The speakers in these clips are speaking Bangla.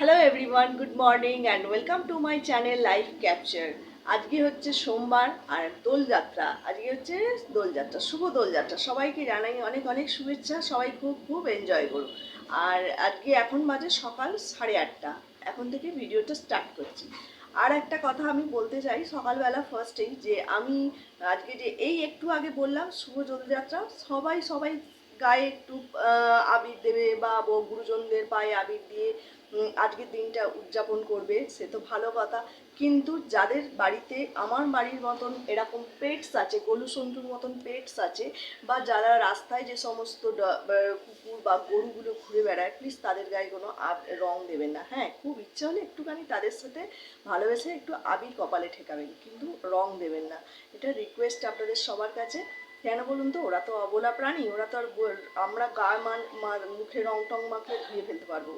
Hello everyone, good morning and welcome to my channel life capture. আজকে হচ্ছে সোমবার আর দোলযাত্রা। আজকে হচ্ছে দোলযাত্রা, শুভ দোলযাত্রা। সবাইকে জানাই অনেক অনেক শুভেচ্ছা। সবাই খুব খুব এনজয় করুন। আর আজকে এখন বাজে সকাল 8:30। এখন থেকে ভিডিওটা স্টার্ট করছি। আর একটা কথা আমি বলতে চাই সকালবেলা ফার্স্টেই, যে আমি আজকে যে এই একটু আগে বললাম শুভ দোলযাত্রা, সবাই সবাই গায়ে একটু আবির দেবে বা গুরুজনদের পায়ে আবির দিয়ে আজকের দিনটা উদযাপন করবে, সে তো ভালো কথা। কিন্তু যাদের বাড়িতে আমার বাড়ির মতন এরকম পেটস আছে, গলু সন্তুর মতন পেটস আছে, বা যারা রাস্তায় যে সমস্ত কুকুর বা গরুগুলো ঘুরে বেড়ায়, প্লিজ তাদের গায়ে কোনো রং দেবেন না। হ্যাঁ, খুব ইচ্ছা হলে একটুখানি তাদের সাথে ভালোবেসে একটু আবির কপালে ঠেকাবেন, কিন্তু রং দেবেন না। এটা রিকোয়েস্ট আপনাদের সবার কাছে। কেন বলুন তো, ওরা তো অবলা প্রাণী, ওরা তো আর আমরা গা মুখে রং টং মাখলে ধুয়ে ফেলতে পারবো,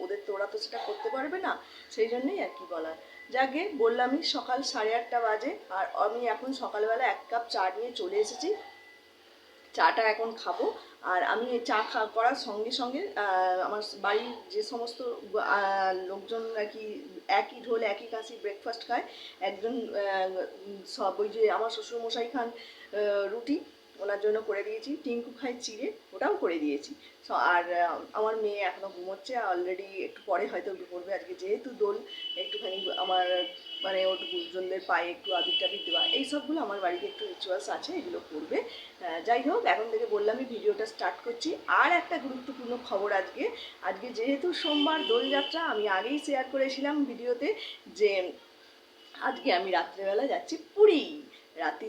ওদের তো ওরা তো সেটা করতে পারবে না। সেই জন্যই আর কি বলার। যাকে বললামই, সকাল 8:30 বাজে, আর আমি এখন সকালবেলা 1 কাপ চা নিয়ে চলে এসেছি। চাটা এখন খাবো। আর আমি এই চা করার সঙ্গে সঙ্গে আমার বাড়ির যে সমস্ত লোকজন আর কি একই ঢোল একই কাশি ব্রেকফাস্ট খায়। একজন সব ওই যে আমার শ্বশুরমশাই খান রুটি, ওনার জন্য করে দিয়েছি। টিঙ্কু খায় চিড়ে, ওটাও করে দিয়েছি। আর আমার মেয়ে এখনও ঘুমোচ্ছে, অলরেডি একটু পরে হয়তো উঠে পড়বে। আজকে যেহেতু দোল, একটুখানি আমার মানে ওর গুরুজনদের পায়ে একটু আবির টাবির দেওয়া, এইসবগুলো আমার বাড়িতে একটু রিচুয়ালস আছে, এগুলো করবে। যাই হোক, এখন থেকে বললাম আমি ভিডিওটা স্টার্ট করছি। আর একটা গুরুত্বপূর্ণ খবর, আজকে যেহেতু সোমবার দোলযাত্রা, আমি আগেই শেয়ার করেছিলাম ভিডিওতে যে আজকে আমি রাত্রেবেলা যাচ্ছি পুরী। রাত্রি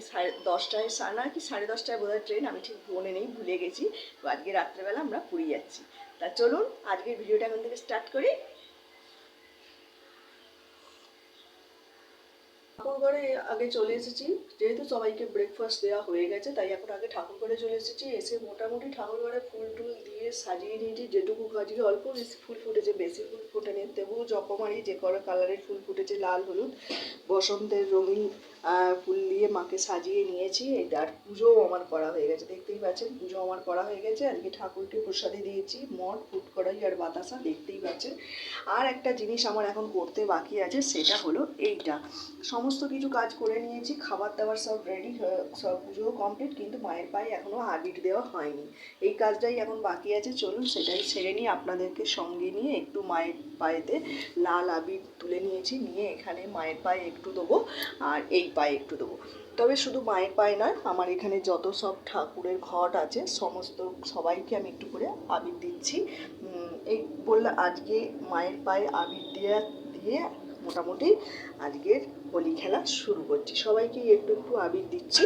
10টায় না কি 10:30টায় বোধহয় ট্রেন, আমি ঠিক মনে নেই, ভুলে গেছি। তো আজকে রাত্রেবেলা আমরা পুরী যাচ্ছি। তা চলুন আজকের ভিডিওটা এখন থেকে স্টার্ট করি। ঠাকুরঘরে আগে চলে এসেছি, যেহেতু সবাইকে ব্রেকফাস্ট দেওয়া হয়ে গেছে, তাই এখন আগে ঠাকুরঘরে চলে এসেছি। এসে মোটামুটি ঠাকুরঘরে ফুল টুল দিয়ে সাজিয়ে নিয়েছি, যেটুকু গাছগুলো অল্প বেশি ফুল ফুটেছে, বেশি ফুল ফোটেনি, তবুও জকমারি যে কালারের ফুল ফুটেছে, লাল হলুদ বসন্তের রঙিন ফুল দিয়ে মাকে সাজিয়ে নিয়েছি। আর পুজোও আমার করা হয়ে গেছে, দেখতেই পাচ্ছেন পুজো আমার করা হয়ে গেছে। আজকে ঠাকুরকে প্রসাদে দিয়েছি মঠ, ফুটকড়াই আর বাতাসা, দেখতেই পাচ্ছেন। আর একটা জিনিস আমার এখন করতে বাকি আছে, সেটা হলো এইটা। সমস্ত কিছু কাজ করে নিয়েছি, খাবার দাবার সব রেডি, সব পুজোও কমপ্লিট, কিন্তু মায়ের পায়ে এখনও আবির দেওয়া হয়নি। এই কাজটাই এখন বাকি আছে। চলুন সেটাই সেরে নিয়ে আপনাদেরকে সঙ্গে নিয়ে একটু মায়ের পায়েতে লাল আবির তুলে নিয়েছি, নিয়ে এখানে মায়ের পায়ে একটু দেবো আর এই পায়ে একটু দেবো। তবে শুধু মায়ের পায়ে নয়, আমার এখানে যত সব ঠাকুরের ঘট আছে সমস্ত সবাইকে আমি একটু করে আবির দিচ্ছি। এই বললে আজকে মায়ের পায়ে আবির দিয়ে মোটামুটি আজকের হোলি খেলা শুরু করছি। সবাইকে একটু একটু আবির দিচ্ছি।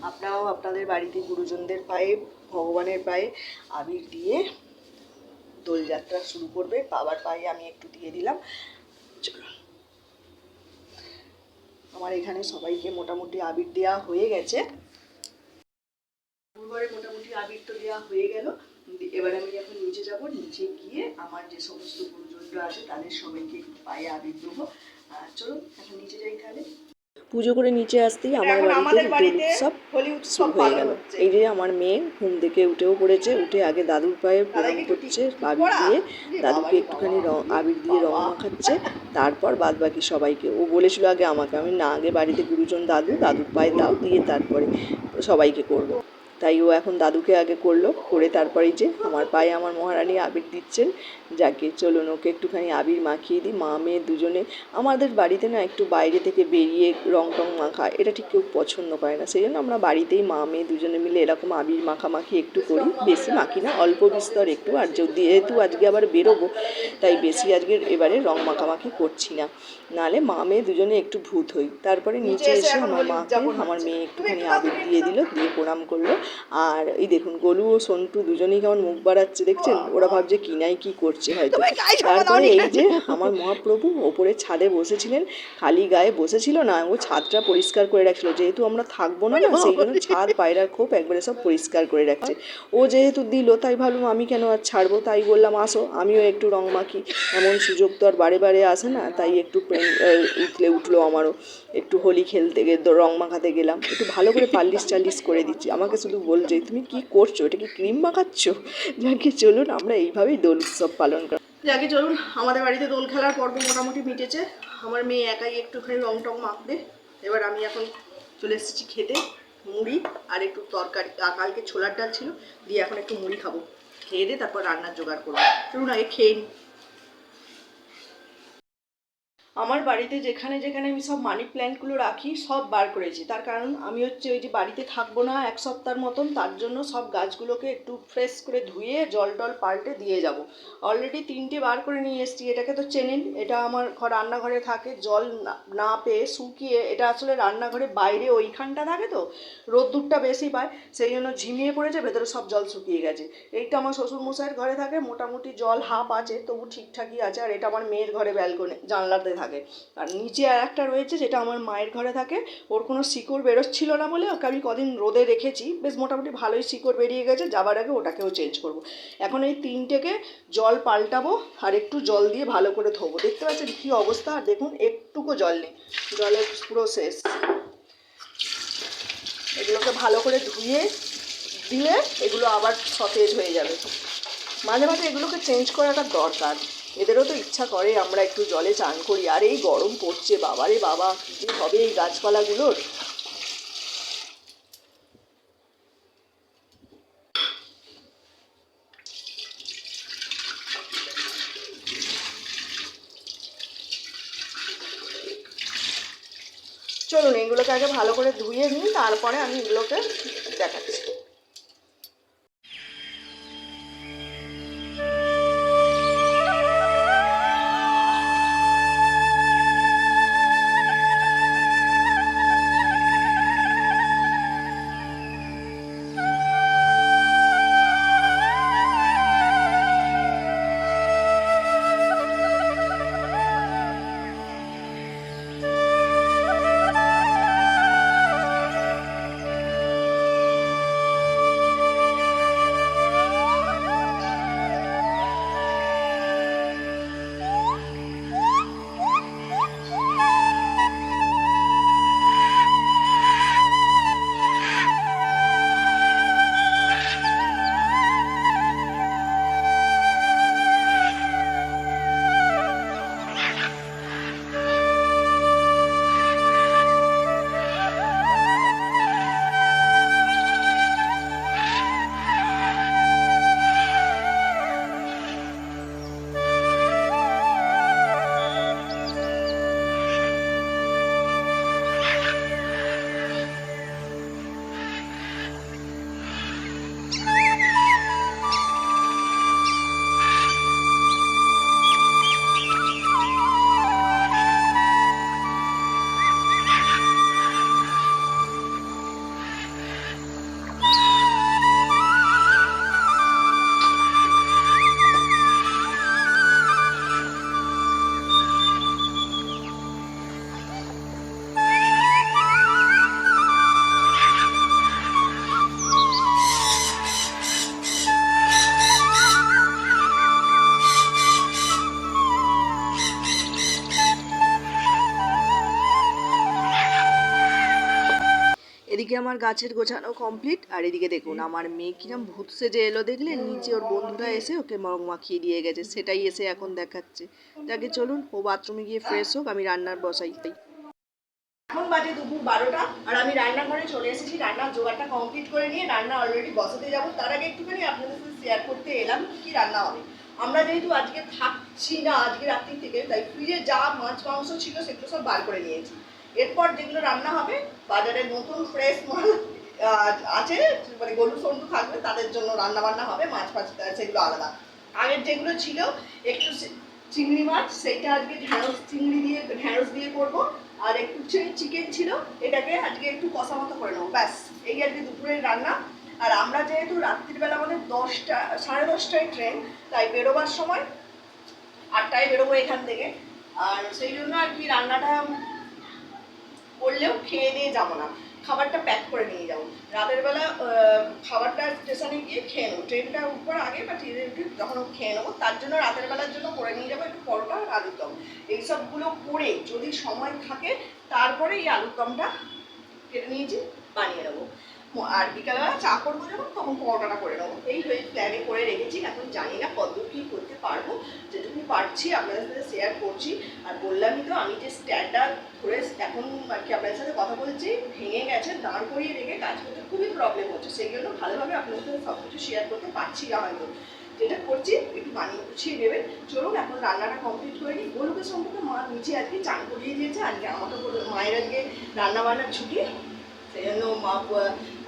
আপনারাও আপনাদের বাড়িতে গুরুজনদের পায়ে, ভগবানের পায়ে আবির দিয়ে দোলযাত্রা শুরু করবে। বাবার পায়ে আমি একটু দিয়ে দিলাম। চলো, আমার এখানে সবাইকে মোটামুটি আবির দেওয়া হয়ে গেছে। ঘরে মোটামুটি আবির তো দেওয়া হয়ে গেল। এবার আমি এখন নিচে যাব, নিচে গিয়ে আমার যে সমস্ত গুরুজনরা আছে তাদের সবাইকে পায়ে আবির দেবো। চলো এখন নিচে যাই তাহলে। পুজো করে নিচে আসতেই আমার বাড়িতে হোলি উৎসব হয়ে গেল। এই যে আমার মেয়ে ঘুম থেকে উঠেও পড়েছে, উঠে আগে দাদুর পায়ে প্রণাম করছে আবির দিয়ে, দাদুকে একটুখানি আবির দিয়ে রং মাখাচ্ছে, তারপর বাদ বাকি সবাইকে। ও বলেছিল আগে আমাকে, আমি না, আগে বাড়িতে গুরুজন দাদুর পায়ে দাও, দিয়ে তারপরে সবাইকে করবো। তাই ও এখন দাদুকে আগে করলো, করে তারপরেই যে আমার পায়ে আমার মহারানী আবির দিচ্ছেন। যাকে চলুন ওকে একটুখানি আবির মাখিয়ে দিই। মা মেয়ে দুজনে। আমাদের বাড়িতে না একটু বাইরে থেকে বেরিয়ে রং টং মাখা এটা ঠিক কেউ পছন্দ করে না, সেই জন্য আমরা বাড়িতেই মা মেয়ে দুজনে মিলে এরকম আবির মাখামাখি একটু করি, বেশি মাখি না, অল্প বিস্তর একটু। আর যেহেতু আজকে আবার বেরোবো, তাই বেশি আজকে এবারে রং মাখামাখি করছি না, নাহলে মা মেয়ে দুজনে একটু ভূত হই। তারপরে নিচে এসে আমার মাকে আমার মেয়ে একটুখানি আবির দিয়ে দিল, দিয়ে প্রণাম করলো। আর এই দেখুন গোলু ও সন্টু দুজনেই কেমন মুখ বাড়াচ্ছে দেখছেন, ওরা ভাবছে কি নাই কি করছে হয়তো। তারপরে এই যে আমার মহাপ্রভু ওপরে ছাদে বসেছিলেন, খালি গায়ে বসেছিল না, ও ছাদটা পরিষ্কার করে রাখছিল, যেহেতু আমরা থাকবো না, সেই জন্য ছাদ পায়রার খোপ একবারে সব পরিষ্কার করে রাখছে। ও যেহেতু দিল, তাই ভাবলাম আমি কেন আর ছাড়বো, তাই বললাম আসো আমিও একটু রং মাখি। এমন সুযোগ তো আর বারে বারে আসে না, তাই একটু উঠলো আমারও, একটু হোলি খেলতে রং মাখাতে গেলাম, একটু ভালো করে পালিশ করে দিচ্ছি। আমাকে শুধু শুধু বলছে তুমি কি করছো, এটা কি ক্রিম মাখাচ্ছ? যাকে চলুন আমরা এইভাবেই দোল উৎসব পালন করি। যাকে চলুন, আমাদের বাড়িতে দোল খেলার পর্ব মোটামুটি মিটেছে। আমার মেয়ে একাই একটুখানি রং টং মাখবে। এবার আমি এখন চলে এসেছি খেতে। মুড়ি আর একটু তরকারি, কালকে ছোলার ডাল ছিল, দিয়ে এখন একটু মুড়ি খাবো। খেয়ে দিয়ে তারপর রান্নার জোগাড় করবো। চলুন আগে খেয়ে নিই। আমার বাড়িতে যেখানে যেখানে আমি সব মানি প্ল্যান্টগুলো রাখি সব বার করেছি। তার কারণ আমি হচ্ছে ওই যে বাড়িতে থাকবো না এক সপ্তাহের মতন, তার জন্য সব গাছগুলোকে একটু ফ্রেশ করে ধুয়ে জল টল পাল্টে দিয়ে যাব। অলরেডি 3টে বার করে নিয়ে এসেছি। এটাকে তো চেনেন, এটা আমার রান্নাঘরে থাকে, জল না পেয়ে শুকিয়ে, এটা আসলে রান্নাঘরে বাইরে ওইখানটা থাকে তো রোদ্দুরটা বেশি পায়, সেই জন্য ঝিমিয়ে পড়েছে, ভেতরে সব জল শুকিয়ে গেছে। এইটা আমার শ্বশুরমশাইয়ের ঘরে থাকে, মোটামুটি জল হাফ আছে, তবু ঠিকঠাকই আছে। আর এটা আমার মেয়ের ঘরে ব্যালকনি জানলাতে থাকে। আর নিচে আর একটা রয়েছে যেটা আমার মায়ের ঘরে থাকে, ওর কোনো শিকড় বেরোচ্ছিল না বলে ওকে আমি কদিন রোদে রেখেছি, বেশ মোটামুটি ভালোই শিকড় বেরিয়ে গেছে। যাবার আগে ওটাকেও চেঞ্জ করব। এখন এই 3টেকে জল পাল্টাবো আর একটু জল দিয়ে ভালো করে ধোবো। দেখতে পাচ্ছেন কী অবস্থা, আর দেখুন একটুকু জল নেই, জলের পুরো শেষ। এগুলোকে ভালো করে ধুয়ে দিলে এগুলো আবার সতেজ হয়ে যাবে। মাঝে মাঝে এগুলোকে চেঞ্জ করাটা দরকার, এদেরও তো ইচ্ছা করে আমরা একটু জলে চান করি। আর এই গরম পড়ছে, বাবারে বাবা, কী যে হবে এই গাছপালাগুলোর। চলুন এগুলোকে আগে ভালো করে ধুয়ে নিই, তারপরে আমি এগুলোকে দেখাচ্ছি। এদিকে আমার গাছের গোছানো কমপ্লিট, আর এদিকে দেখুন আমার মেয়ে কিরম ভূত সেজে এলো দেখলেন, নিচে ওর বন্ধুরা এসে ওকে রং মাখিয়ে দিয়ে গেছে, সেটাই এসে এখন দেখাচ্ছে। তাকে চলুন ও বাথরুমে গিয়ে ফ্রেশ হোক, আমি রান্নার বসাই। এখন বাজে দুপুর 12টা, আর আমি রান্নাঘরে চলে এসেছি। রান্নার জোগাড়টা কমপ্লিট করে নিয়ে রান্না অলরেডি বসাতে যাবো। তার আগে একটুখানি আপনাদের সাথে শেয়ার করতে এলাম কি রান্না হবে। আমরা যেহেতু আজকে থাকছি না আজকে রাত্রি থেকে, তাই ফ্রিজে যা মাছ মাংস ছিল সেগুলো সব বার করে নিয়েছি। এরপর যেগুলো রান্না হবে, বাজারে নতুন ফ্রেশ মাল আছে, মানে গরু সন্টু থাকবে, তাদের জন্য রান্না বান্না হবে। মাছ ফাছ সেগুলো আলাদা। আগের যেগুলো ছিল একটু চিংড়ি মাছ, সেইটা আজকে ঢ্যাঁড়স দিয়ে করবো। আর একটু চিকেন ছিল, এটাকে আজকে একটু কষা মতো করে নেবো, ব্যাস এই আজকে দুপুরের রান্না। আর আমরা যেহেতু রাত্রিবেলা আমাদের 10টা 10:30টায় ট্রেন, তাই বেরোবার সময় 8টায় বেরোবো এখান থেকে। আর সেই জন্য আর কি রান্নাটা করলেও খেয়ে দিয়ে যাবো না, খাবারটা প্যাক করে নিয়ে যাবো। রাতের বেলা খাবারটা স্টেশনে গিয়ে খেয়ে নেবো, ট্রেনটা উঠবার আগে বা ট্রেনে উঠে যখন খেয়ে নেবো। তার জন্য রাতের বেলার জন্য করে নিয়ে যাবো একটু পরোটা আর আলুর দম। এইসবগুলো করে যদি সময় থাকে তারপরে এই আলুর দমটা কেটে নিয়েছি বানিয়ে নেবো। আর বিকালবেলা চা করবো যখন তখন পরোটাটা করে নেবো। এই প্ল্যানে করে রেখেছি। এখন জানি না কতদূর কী করতে পারবো, যেটুকু পারছি আপনাদের সাথে শেয়ার করছি। আর বললামই তো, আমি যে স্ট্যান্ডটা ধরে এখন আর কি আপনাদের সাথে কথা বলছি ভেঙে গেছে, দাঁড় করিয়ে রেখে কাজ করতে খুবই প্রবলেম হচ্ছে, সেই জন্য ভালোভাবে আপনাদের সাথে সব কিছু শেয়ার করতে পারছি না হয়তো। যেটা করছি একটু বানিয়ে গুছিয়ে নেবেন। চলুন এখন রান্নাটা কমপ্লিট করে নিই। গোলুকে সম্পর্কে মা নিচে আজকে চান করিয়ে দিয়েছে। আজকে আমাকে মায়ের আজকে রান্নাবান্নার ছুটি, সেই জন্য মা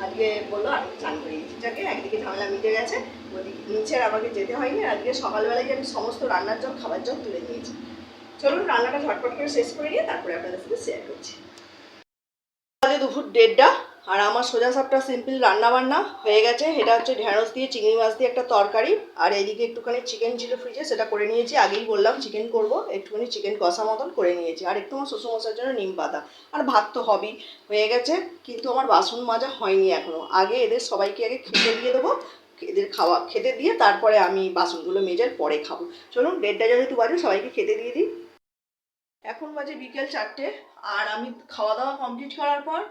আজকে বললো আমি চান করিয়ে দিচ্ছি। যাকে একদিকে ঝামেলা মিটে গেছে, ওদিকে নিচে আর আমাকে যেতে হয়নি। আজকে সকালবেলায় আমি সমস্ত রান্নার জল খাবার জল তুলে নিয়েছি। চলুন রান্নাটা ঝটপট করে শেষ করে নিয়ে তারপরে আপনাদের সাথে শেয়ার করছি। দুপুর 1:30 আর আমার সোজা সাপটা সিম্পল রান্না বান্না হয়ে গেছে। এটা হচ্ছে ঢেঁড়স দিয়ে চিংড়ি মাছ দিয়ে একটা তরকারি, আর এইদিকে একটুখানি চিকেন ছিল ফ্রিজে, সেটা করে নিয়েছি। আগেই বললাম চিকেন করব, একটুখানি চিকেন কষা মতন করে নিয়েছি। আর একটু আমার শ্বশুরমশাইয়ের জন্য নিম পাতা, আর ভাত তো হবেই, হয়ে গেছে। কিন্তু আমার বাসন মাজা হয়নি এখনও। আগে এদের সবাইকে আগে খেতে দিয়ে দেবো, এদের খেতে দিয়ে তারপরে আমি বাসনগুলো মেজার পরে খাবো। চলুন 1:30 যেহেতু বাজে, সবাইকে খেতে দিয়ে দিই। এখন বাজে বিকেল 4টে, আর আমি খাওয়া দাওয়া কমপ্লিট করার পর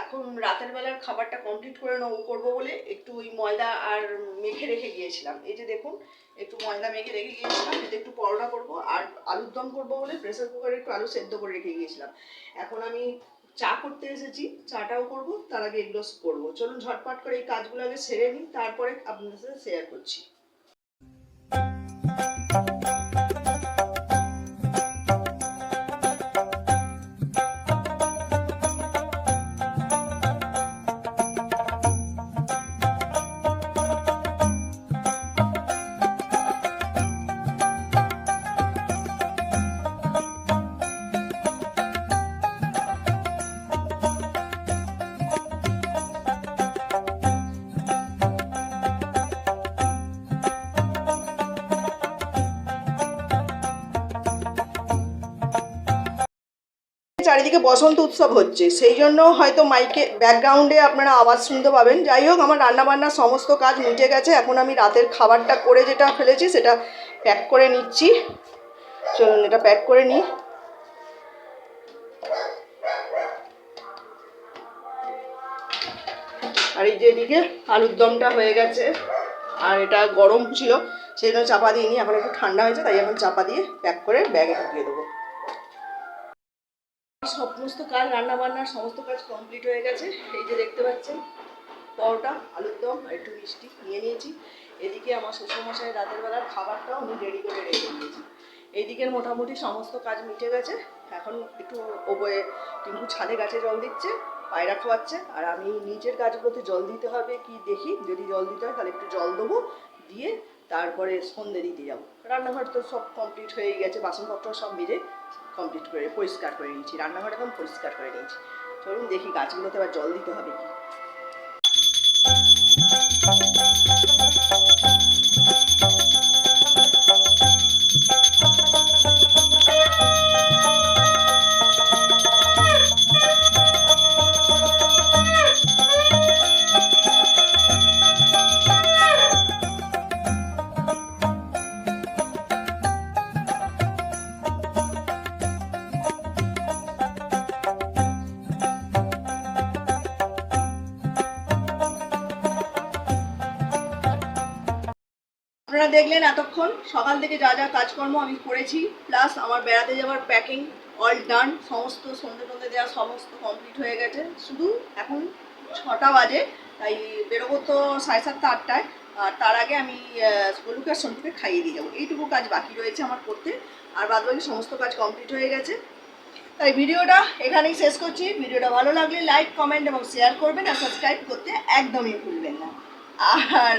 এখন রাতের বেলার খাবারটা কমপ্লিট করে করবো বলে একটু ওই ময়দা আর মেখে রেখে গিয়েছিলাম। এই যে দেখুন, একটু ময়দা মেখে রেখে গিয়েছিলাম, এতে একটু পরোটা করবো আর আলুর দম করবো বলে প্রেসার কুকারে একটু আলু সেদ্ধ করে রেখে গিয়েছিলাম। এখন আমি চা করতে এসেছি, চাটাও করবো, তার আগে এগুলো করবো। চলুন ঝটপট করে এই কাজগুলো আগে সেরে নিই, তারপরে আপনাদের সাথে শেয়ার করছি। চারিদিকে বসন্ত উৎসব হচ্ছে, সেই জন্য হয়তো মাইকে ব্যাকগ্রাউন্ডে আপনারা আওয়াজ শুনতে পাবেন। যাই হোক, আমার রান্নাবান্নার সমস্ত কাজ মিটে গেছে। এখন আমি রাতের খাবারটা করে যেটা ফেলেছি সেটা প্যাক করে নিচ্ছি। চলুন এটা প্যাক করে নিই। আর এই যে এদিকে আলুর দমটা হয়ে গেছে, আর এটা গরম ছিল সেই জন্য চাপা দিইনি, এখন একটু ঠান্ডা হয়েছে তাই এখন চাপা দিয়ে প্যাক করে ব্যাগে ঢুকিয়ে দেবো। সমস্ত কাজ রান্নাবান্নার সমস্ত কাজ কমপ্লিট হয়ে গেছে। এই যে দেখতে পাচ্ছেন পরোটা, আলুর দম আর একটু মিষ্টি নিয়ে নিয়েছি। এদিকে আমার শ্বশুরমশাই রাতের বেলার খাবারটাও আমি রেডি করে রেখে দিয়েছি। এইদিকের মোটামুটি সমস্ত কাজ মিটে গেছে। এখন একটু ওপরে টিঙ্কু ছাদে গাছে জল দিচ্ছে, পায়রা খাওয়াচ্ছে, আর আমি নিচের গাছগুলোতে জল দিতে হবে কি দেখি, যদি জল দিতে হয় তাহলে একটু জল দেবো, দিয়ে তারপরে সন্ধে দিতে যাবো। রান্নাঘর তো সব কমপ্লিট হয়ে গেছে, বাসনপত্র সব মেজে কমপ্লিট করে পরিষ্কার করে নিয়েছি, রান্নাঘর এখন পরিষ্কার করে নিয়েছি। চলুন দেখি গাছগুলোতে আবার জল দিতে হবে কি। আপনারা দেখলেন এতক্ষণ সকাল থেকে যা যা কাজকর্ম আমি করেছি, প্লাস আমার বেড়াতে যাওয়ার প্যাকিং অল ডান, সমস্ত সন্ধে দেওয়া সমস্ত কমপ্লিট হয়ে গেছে। শুধু এখন 6টা বাজে, তাই বেরোবো তো 7:30 8টায়, আর তার আগে আমি গোলুকে আর সন্টুকে খাইয়ে দিয়ে যাবো। এইটুকু কাজ বাকি রয়েছে আমার করতে, আর বাদবাকি সমস্ত কাজ কমপ্লিট হয়ে গেছে। তাই ভিডিওটা এখানেই শেষ করছি। ভিডিওটা ভালো লাগলে লাইক, কমেন্ট এবং শেয়ার করবেন, আর সাবস্ক্রাইব করতে একদমই ভুলবেন না। আর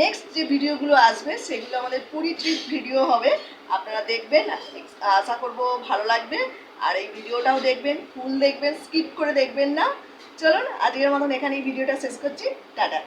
নেক্সট যে ভিডিওগুলো আসবে সেগুলো আমাদের পুরী ট্রিপ ভিডিও হবে, আপনারা দেখবেন, আশা করবো ভালো লাগবে। আর এই ভিডিওটাও দেখবেন, ফুল দেখবেন, স্কিপ করে দেখবেন না। চলুন আজকের মতন এখানেই ভিডিওটা শেষ করছি। টাটা।